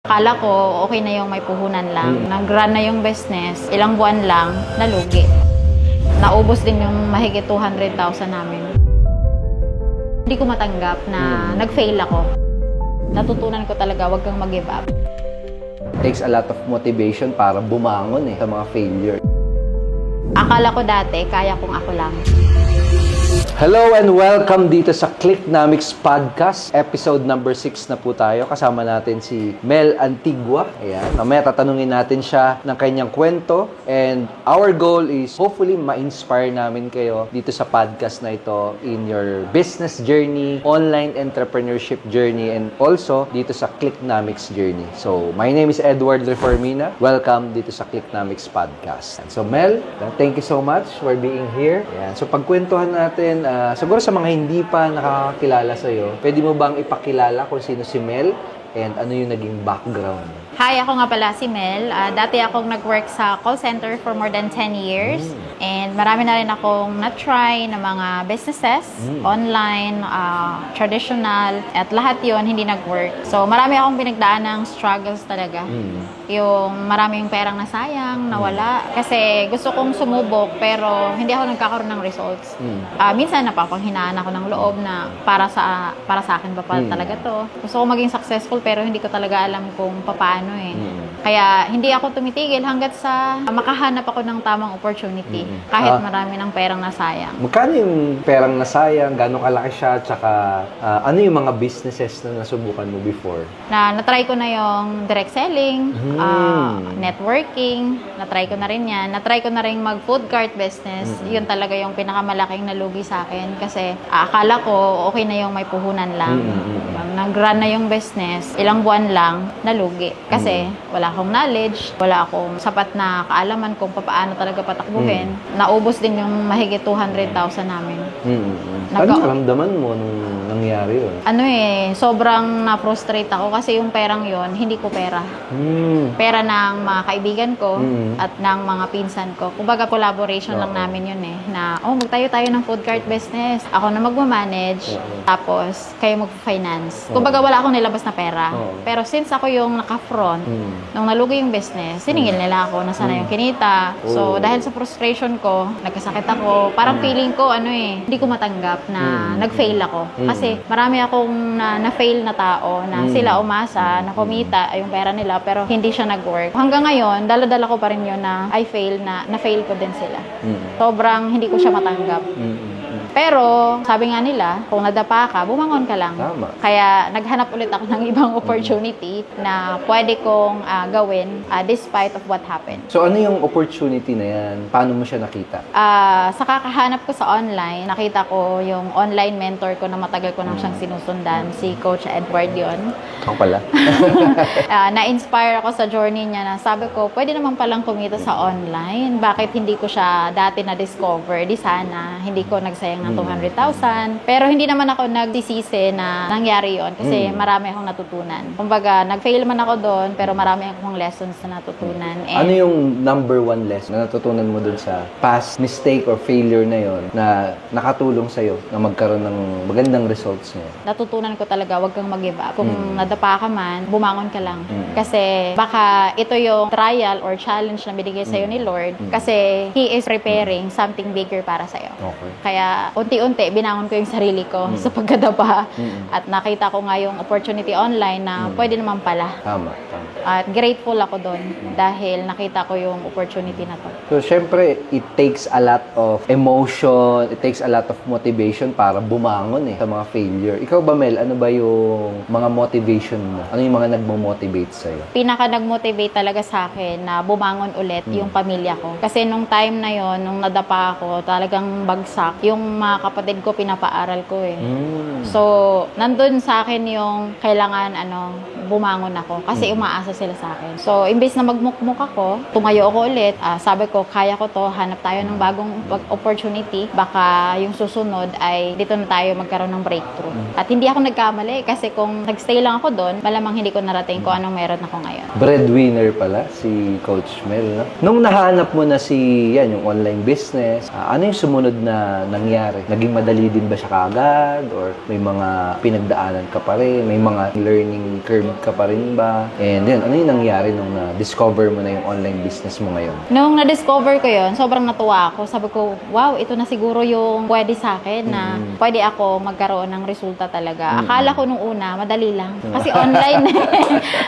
Akala ko okay na yung may puhunan lang. Nag-run na yung business, ilang buwan lang, nalugi. Naubos din yung mahigit 200,000 namin. Hindi ko matanggap na nag-fail ako. Natutunan ko talaga, wag kang mag-give up. Takes a lot of motivation para bumangon sa mga failure. Akala ko dati, kaya kong ako lang. Hello and welcome dito sa Clicknomics Podcast. Episode number 6 na po tayo. Kasama natin si Mel Antigua. Ayan. Mamaya tatanungin natin siya ng kanyang kwento. And our goal is hopefully ma-inspire namin kayo dito sa podcast na ito in your business journey, online entrepreneurship journey, and also dito sa Clicknomics journey. So, my name is Edward Reformina. Welcome dito sa Clicknomics Podcast. And so, Mel, thank you so much for being here. Ayan. So, pagkwentuhan natin, siguro sa mga hindi pa nakakakilala sa'yo, pwede mo bang ipakilala kung sino si Mel and ano yung naging background? Hi, ako nga pala si Mel. Dati akong nag-work sa call center for more than 10 years. And marami na rin akong na-try na mga businesses, online, traditional, at lahat yon hindi nag-work. So marami akong pinagdaan ng struggles talaga. Yung maraming perang nasayang, nawala. Kasi gusto kong sumubok pero hindi ako nagkakaroon ng results. Minsan napapanghinaan ako ng loob na para sa akin ba pala talaga to. Gusto ko maging successful pero hindi ko talaga alam kung paano Kaya hindi ako tumitigil hanggat sa makahanap ako ng tamang opportunity kahit marami ng perang nasayang. Magkano yung perang nasayang? Gano'ng kalaki siya? Tsaka ano yung mga businesses na nasubukan mo before? Na-try ko na yung direct selling, networking, na-try ko na rin yan. Na-try ko na rin mag-food cart business. Yun talaga yung pinakamalaking nalugi sa akin kasi akala ko okay na yung may puhunan lang. Nag-run na yung business, ilang buwan lang, nalugi. Kasi wala akong knowledge, wala akong sapat na kaalaman kung paano talaga patakbuhin. Naubos din yung mahigit 200,000 namin. Ano naramdaman mo nung nangyari yun? Sobrang na-frustrate ako kasi yung perang yon hindi ko pera. Pera ng mga kaibigan ko at ng mga pinsan ko. Kumbaga collaboration lang namin yun na magtayo tayo ng food cart business. Ako na magmamanage, tapos kayo mag-finance. Kumbaga wala akong nilabas na pera. Pero since ako yung naka-front, nung nalugi yung business, siningil nila ako, nasaan na yung kinita. So, dahil sa frustration ko, nagkasakit ako. Parang feeling ko, hindi ko matanggap na nag-fail ako. Kasi marami akong na-fail na tao na sila umasa, na kumita yung pera nila, pero hindi siya nag-work. Hanggang ngayon, dala-dala ko pa rin yun na na-fail ko din sila. Sobrang hindi ko siya matanggap. Pero, sabi nga nila, kung nadapa ka, bumangon ka lang. Tama. Kaya, naghanap ulit ako ng ibang opportunity na pwede kong gawin despite of what happened. So, ano yung opportunity na yan? Paano mo siya nakita? Sa kakahanap ko sa online, nakita ko yung online mentor ko na matagal ko nang siyang sinusundan, si Coach Edward yun. Ako pala. Na-inspire ako sa journey niya na sabi ko, pwede naman palang kumita sa online. Bakit hindi ko siya dati na-discover? Di sana, hindi ko nagsayang ng 200,000. Pero hindi naman ako nagsisisi na nangyari yon kasi marami akong natutunan. Kumbaga, nag-fail man ako doon, pero marami akong lessons na natutunan. And ano yung number one lesson na natutunan mo doon sa past mistake or failure na yon na nakatulong sa'yo na magkaroon ng magandang results niya? Natutunan ko talaga, wag kang mag-give up. Kung nadapa ka man, bumangon ka lang. Kasi baka ito yung trial or challenge na binigay sa'yo ni Lord kasi He is preparing something bigger para sa'yo. Okay. Kaya unti-unti, binangon ko yung sarili ko sa pagkadapa at nakita ko nga yung opportunity online na pwede naman pala. Tama. At grateful ako doon dahil nakita ko yung opportunity na to. So, syempre, it takes a lot of emotion, it takes a lot of motivation para bumangon sa mga failure. Ikaw ba, Mel, ano ba yung mga motivation mo? Ano yung mga nagmo-motivate sa'yo? Pinaka nag-motivate talaga sa akin na bumangon ulit yung pamilya ko. Kasi nung time na yon, nung nadapa ako, talagang bagsak. Yung mga kapatid ko, pinapaaral ko So, nandun sa akin yung kailangan, bumangon ako. Kasi umaasa sila sa akin. So, imbes na magmukmuk ako, tumayo ako ulit. Sabi ko, kaya ko to, hanap tayo ng bagong opportunity. Baka yung susunod ay dito na tayo magkaroon ng breakthrough. At hindi ako nagkamali kasi kung nagstay lang ako doon, malamang hindi ko narating kung anong meron ako ngayon. Breadwinner pala si Coach Mel, no? Nung nahanap mo na yung online business, ano yung sumunod na nangyari? Naging madali din ba siya kaagad? Or may mga pinagdaanan ka pa rin? May mga learning curve nag-grind ka pa rin ba? And yun, ano yung nangyari nung na-discover mo na yung online business mo ngayon? Nung na-discover ko yon, sobrang natuwa ako. Sabi ko, wow, ito na siguro yung pwede sa akin na pwede ako magkaroon ng resulta talaga. Akala ko nung una, madali lang. Kasi online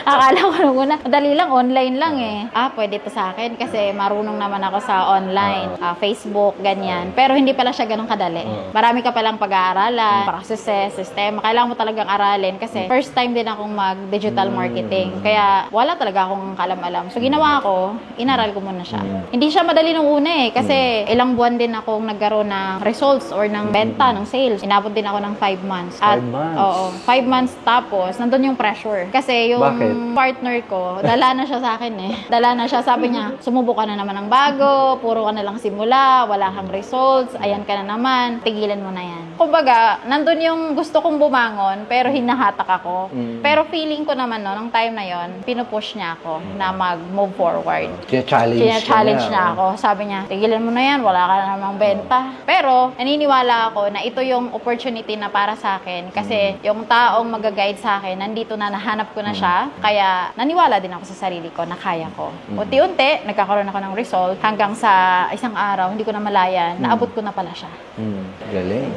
Akala ko nung una, madali lang, online lang eh. Pwede to sa akin kasi marunong naman ako sa online, Facebook, ganyan. Pero hindi pala siya ganun kadali. Marami ka palang pag-aaralan, processes, sistema. Kailangan mo talagang aralin kasi first time din akong mag-digital marketing. Kaya wala talaga akong kalam-alam. So ginawa ko, inaral ko muna siya. Hindi siya madali nung una eh kasi ilang buwan din akong nagkaroon ng results or ng benta, ng sales. Inabot din ako ng 5 months. 5 months? Oo, 5 months tapos nandun yung pressure. Kasi yung Bakit? partner ko, dala na siya sa akin eh. Dala na siya, sabi niya, sumubok ka na naman ng bago, puro ka na lang simula, wala kang results, ayan ka na naman, tigilan mo na yan. Kumbaga, nandun yung gusto kong bumangon, pero hinahatak ako. Pero feeling ko naman no, nung time na yon, pinupush niya ako na mag-move forward. Kina-challenge niya ako. Sabi niya, tigilan mo na yan, wala ka na namang benta. Pero, naniniwala ako na ito yung opportunity na para sa akin kasi yung taong mag-guide sa akin, nandito na, nahanap ko na siya. Kaya, naniwala din ako sa sarili ko na kaya ko. Unti-unti, nagkakaroon ako ng result hanggang sa isang araw, hindi ko na malayan, naabot ko na pala siya. Galing.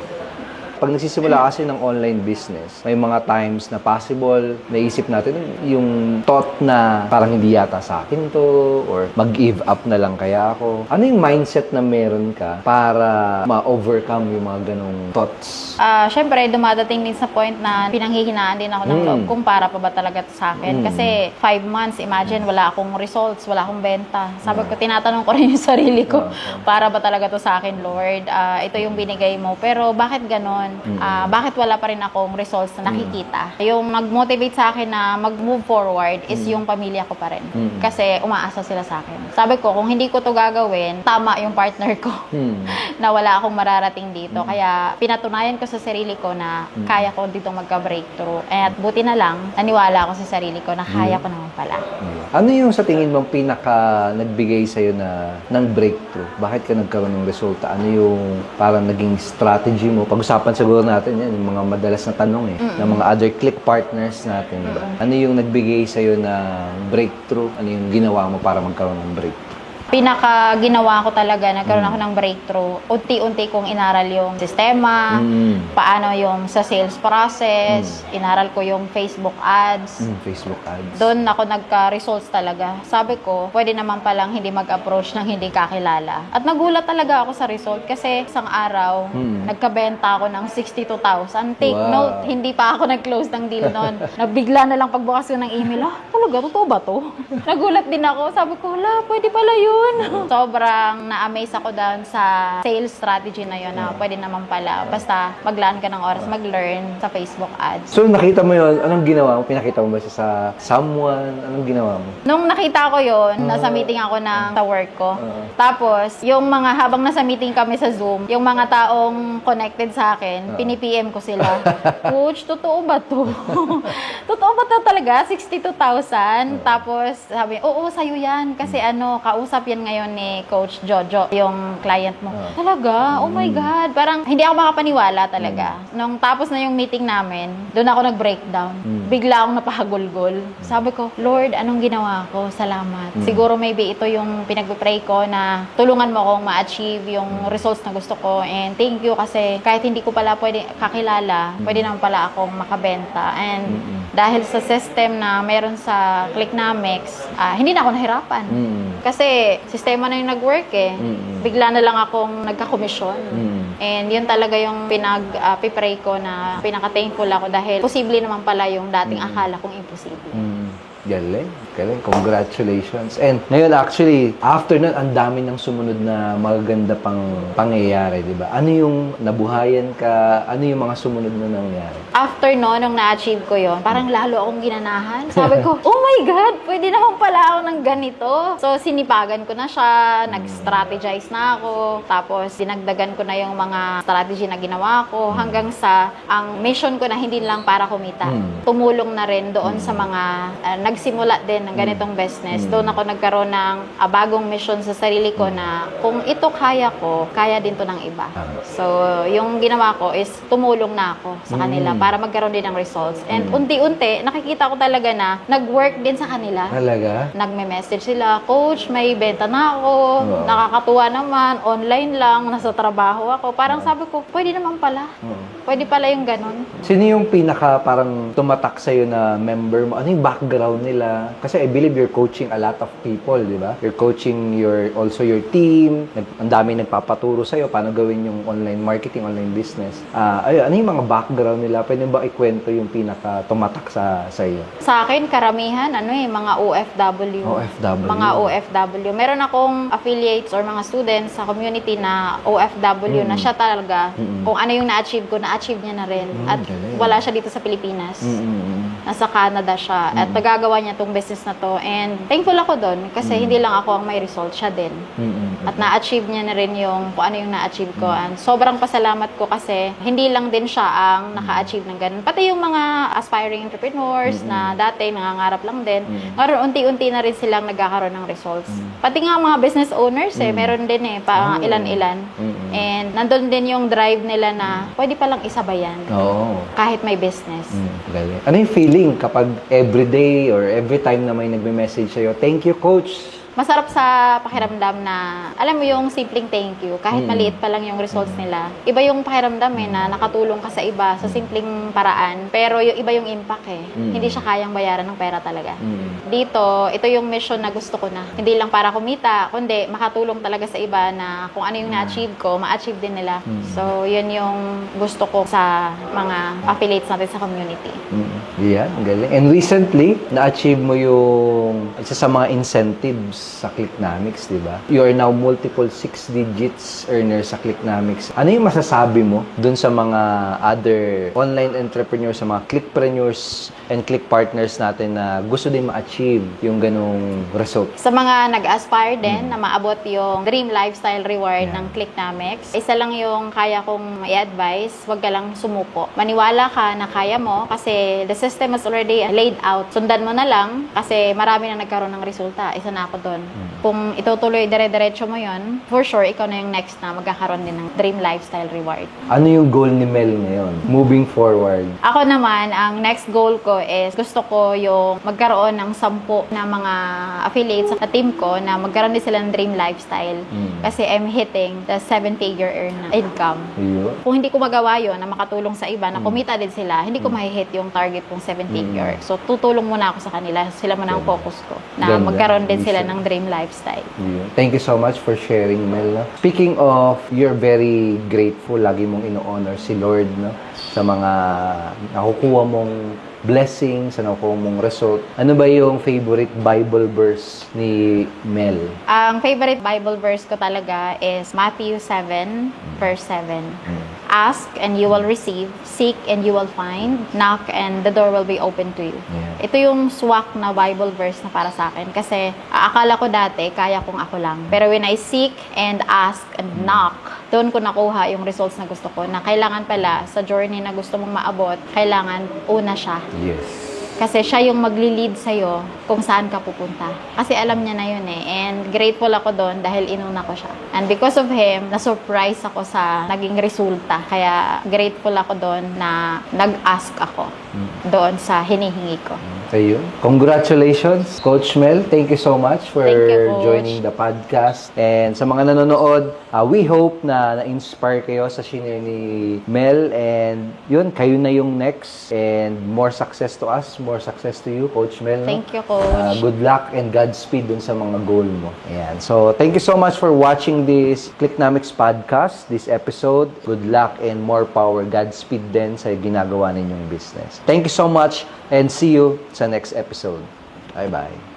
Pag nagsisimula kasi ng online business, may mga times na possible, naisip natin yung thought na parang hindi yata sa akin to, or mag-give up na lang kaya ako. Ano yung mindset na meron ka para ma-overcome yung mga ganong thoughts? Siyempre, dumadating din sa point na pinanghihinaan din ako ng loob kung para pa ba talaga to sa akin. Kasi 5 months, imagine, wala akong results, wala akong benta. Sabi ko, tinatanong ko rin yung sarili ko, para ba talaga to sa akin, Lord? Ito yung binigay mo. Pero bakit ganon? Bakit wala pa rin akong results na nakikita? Yung nag-motivate sa akin na mag-move forward is yung pamilya ko pa rin. Kasi umaasa sila sa akin. Sabi ko, kung hindi ko to gagawin, tama yung partner ko na wala akong mararating dito. Kaya pinatunayan ko sa sarili ko na kaya ko dito magka-breakthrough. At buti na lang, naniwala ako sa sarili ko na kaya ko naman pala. Ano yung sa tingin mong pinaka nagbigay sa'yo ng breakthrough? Bakit ka nagkaroon ng resulta? Ano yung parang naging strategy mo? Pag-usapan siguro natin yan, yung mga madalas na tanong ng mga other click partners natin. Diba? Ano yung nagbigay sa'yo ng breakthrough? Ano yung ginawa mo para magkaroon ng breakthrough? Pinaka ginawa ko talaga, nagkaroon ako ng breakthrough. Unti-unti kong inaral yung sistema, paano yung sa sales process, inaral ko yung Facebook ads. Facebook ads. Doon ako nagka-results talaga. Sabi ko, pwede naman palang hindi mag-approach ng hindi kakilala. At nagulat talaga ako sa result kasi isang araw, nagkabenta ako ng 62,000. Take note, hindi pa ako nag-close ng deal noon. Nabigla na lang pagbukas ko ng email, talaga, totoo ba to? Nagulat din ako. Sabi ko, pwede pala yun. Sobrang na-amaze ako doon sa sales strategy na yun na pwede naman pala. Basta maglaan ka ng oras mag-learn sa Facebook ads. So, nakita mo yun, anong ginawa mo? Pinakita mo ba siya sa someone? Anong ginawa mo? Nung nakita ko yun, nasa meeting ako sa work ko. Tapos, yung mga habang nasa meeting kami sa Zoom, yung mga taong connected sa akin, pini-PM ko sila. Coach, totoo ba to? Totoo ba to talaga? 62,000? Tapos, sabi, oo, sa'yo yan. Kasi kausap yan ngayon ni Coach Jojo, yung client mo. Talaga? Oh my God. Parang hindi ako makapaniwala talaga. Nung tapos na yung meeting namin, doon ako nag-breakdown. Bigla akong napahagulgol. Sabi ko, Lord, anong ginawa ko? Salamat. Siguro maybe ito yung pinagpipray ko na tulungan mo akong ma-achieve yung results na gusto ko. And thank you kasi kahit hindi ko pala pwede kakilala, pwede naman pala akong makabenta. And dahil sa system na meron sa Clicknomics, hindi na ako nahirapan. Kasi sistema na yung nag-work eh. Bigla na lang akong nagka-komisyon. And yun talaga yung pinag-pipray ko na pinaka-thankful ako dahil posible naman pala yung dating akala kong imposible. Galing. Congratulations. And ngayon actually, after nun, ang dami ng sumunod na magaganda pang pangyayari, di ba? Ano yung nabuhayan ka? Ano yung mga sumunod na nangyari? After nung na-achieve ko yon, parang lalo akong ginanahan. Sabi ko, oh my God, pwede naman pala ako ng ganito. So, sinipagan ko na siya, nag-strategize na ako, tapos dinagdagan ko na yung mga strategy na ginawa ko, hanggang sa ang mission ko na hindi lang para kumita. Tumulong na rin doon sa mga nagsimula din din ng ganitong business. Doon ako nagkaroon ng bagong mission sa sarili ko na kung ito kaya ko, kaya din to ng iba. So, yung ginawa ko is tumulong na ako sa kanila para magkaroon din ng results. And unti-unti, nakikita ko talaga na nag-work din sa kanila. Talaga? Nagme-message sila, Coach, may benta na ako, nakakatuwa naman, online lang, nasa trabaho ako. Parang sabi ko, pwede naman pala. Pwede pala yung ganun. Sino yung pinaka parang tumatak sa'yo na member mo? Ano yung background nila? Kasi I believe you're coaching a lot of people, di ba? You're coaching also your team. Ang dami nagpapaturo sa'yo paano gawin yung online marketing, online business. Ano yung mga background nila? Pwede ba ikwento yung pinaka tumatak sa iyo? Sa akin, karamihan, mga OFW. OFW. Mga OFW. Meron akong affiliates or mga students sa community na OFW na siya talaga. Kung ano yung na-achieve ko, na-achieve niya na rin. At wala siya dito sa Pilipinas. Nasa Canada siya. At nagagawa niya tong business na to. And thankful ako doon kasi hindi lang ako ang may result, siya din. At na-achieve niya na rin yung kung ano yung na-achieve ko. And sobrang pasalamat ko kasi hindi lang din siya ang naka-achieve ng ganun. Pati yung mga aspiring entrepreneurs na dati nangangarap lang din. Ngayon, unti-unti na rin silang nagkakaroon ng results. Pati nga mga business owners meron din ilan-ilan. And nandun din yung drive nila na pwede palang isabayan. Kahit may business. Galing. Ano yung feeling kapag everyday or every time na may nagme-message sa'yo, thank you, Coach? Masarap sa pakiramdam na, alam mo yung simpleng thank you, kahit maliit pa lang yung results nila. Iba yung pakiramdam na nakatulong ka sa iba sa simpleng paraan, pero yung iba yung impact Hindi siya kayang bayaran ng pera talaga. Dito, ito yung mission na gusto ko na. Hindi lang para kumita, kundi makatulong talaga sa iba na kung ano yung na-achieve ko, ma-achieve din nila. So, yun yung gusto ko sa mga affiliates natin sa community. Yeah, galing. And recently, na-achieve mo yung isa sa mga incentives sa Clicknomics, di ba? You are now multiple 6 digits earner sa Clicknomics. Ano yung masasabi mo dun sa mga other online entrepreneurs, sa mga clickpreneurs and click partners natin na gusto din ma-achieve yung ganong result? Sa mga nag-aspire din na maabot yung Dream Lifestyle Reward ng Clicknomics, isa lang yung kaya kong i-advise, huwag ka lang sumuko. Maniwala ka na kaya mo kasi the system is already laid out. Sundan mo na lang kasi marami na nagkaroon ng resulta. Isa na ako doon. Kung itutuloy dire-diretso mo yon, for sure, ikaw na yung next na magkakaroon din ng Dream Lifestyle Reward. Ano yung goal ni Mel ngayon? Moving forward. Ako naman, ang next goal ko is gusto ko yung magkaroon ng 10 na mga affiliates sa team ko na magkaroon din sila ng Dream Lifestyle. Kasi I'm hitting the 7-figure earn na income. Kung hindi ko magawa yon na makatulong sa iba, na kumita din sila, hindi ko ma-hit yung target kong 7-figure. So, tutulong muna ako sa kanila. Sila muna ang focus ko. Na magkaroon din sila ng dream lifestyle. Thank you so much for sharing, Mel. No? Speaking of, you're very grateful. Lagi mong ino-honor si Lord, no? Sa mga nakukuha mong blessings, sa nakukuha mong result. Ano ba yung favorite Bible verse ni Mel? Ang favorite Bible verse ko talaga is Matthew 7, verse 7. Ask and you will receive, seek and you will find, knock and the door will be open to you. Ito yung swak na Bible verse na para sa akin kasi akala ko dati kaya kong ako lang. Pero when I seek and ask and knock, doon ko nakuha yung results na gusto ko na kailangan pala sa journey na gusto mong maabot, kailangan una siya. Yes. Kasi siya yung magli-lead sa'yo kung saan ka pupunta. Kasi alam niya na yun And grateful ako doon dahil inuna ko siya. And because of him, na-surprise ako sa naging resulta. Kaya grateful ako doon na nag-ask ako doon sa hinihingi ko. Ayun. Congratulations, Coach Mel. Thank you so much for Thank you, Coach. joining the podcast. And sa mga nanonood, we hope na na-inspire kayo sa shinare ni Mel. And yun, kayo na yung next. And more success to us, more success to you, Coach Mel. No? Thank you, Coach. Good luck and Godspeed dun sa mga goal mo. Ayan. So, thank you so much for watching this Clicknomics podcast, this episode. Good luck and more power. Godspeed din sa ginagawa ninyong business. Thank you so much and see you sa next episode. Bye-bye.